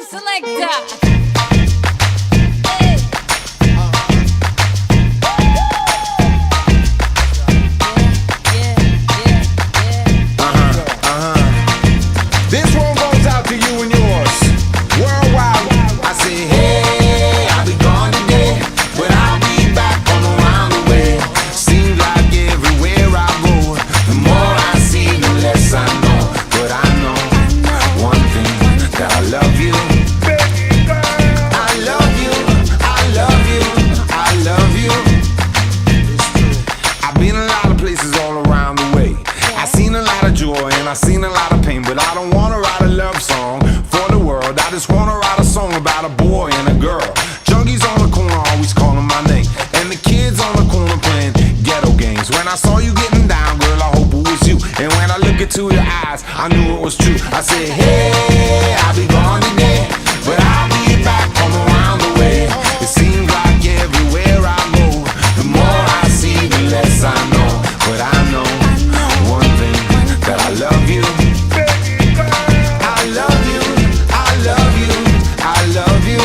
selector. This one goes out to you and yours. Worldwide. I say, hey, I'll be gone today, but I'll be back on around the way. Seems like everywhere I go, the more I see, the less I know. But I know one thing, that I love you. I love you, I love you, I love you. I've been a lot of places all around the way. I've seen a lot of joy and I've seen a lot of pain, but I don't wanna write a love song for the world. I just wanna write a song about a boy and a girl. Junkies on the corner always calling my name, and the kids on the corner playing ghetto games. When I saw you getting down, girl, I hope it was you. And when I look into your eyes, I knew it was true. I said, hey, I'll be gone today, but I'll be back on around the way. It seems like everywhere I go, the more I see, the less I know. But I know one thing, that I love you. I love you, I love you, I love you.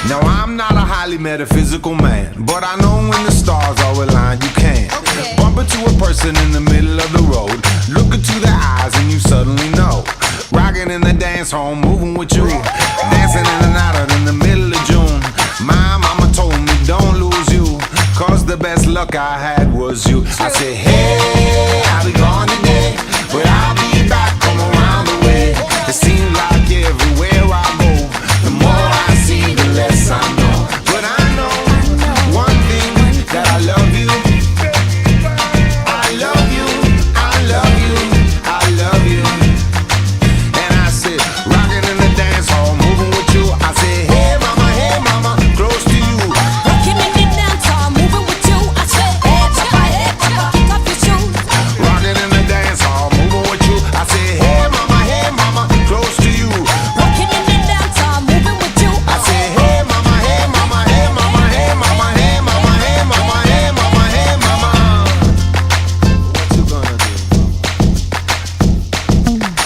Now I'm not a highly metaphysical man, but I know when the stars are aligned, you can bump into a person in the middle of the road, look into their eyes and you suddenly know. Rocking in the dance hall, moving with you, dancing in and out of in the middle of June. My mama told me don't lose you, cause the best luck I had was you. I said, hey, I'll be gone today, but I'll be back on around the way. It seems like everywhere I go, the more I see, the less I know. But I know one thing, that I love you. I love you, I love you, I love you. And I said, rocking in the dance hall, moving with you. I said, hey mama, close to you. Rocking in the dance hall, moving with you. I said, hey papa, kick off your shoes. Rocking in the dance hall, moving with you. I said, hey mama, close to you. Rocking in the dance hall, moving with you. I said, hey mama, hey mama, hey mama, hey mama, hey mama, hey mama, hey mama, hey mama. What you gonna do?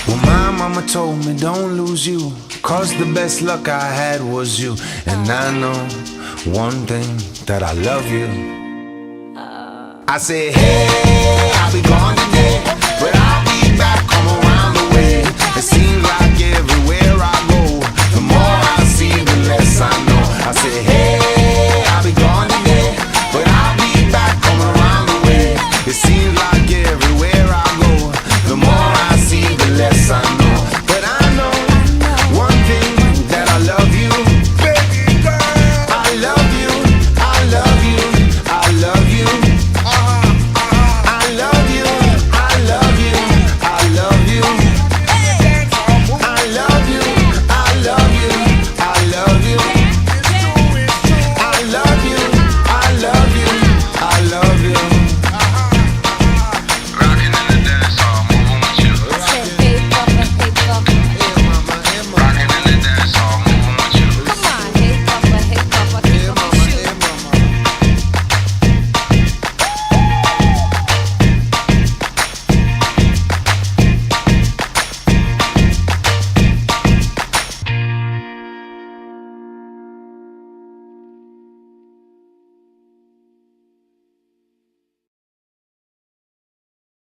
Well, my mama told me don't lose you, cause the best luck I had was you. And I know one thing, that I love you. I said, hey, I'll be gone today,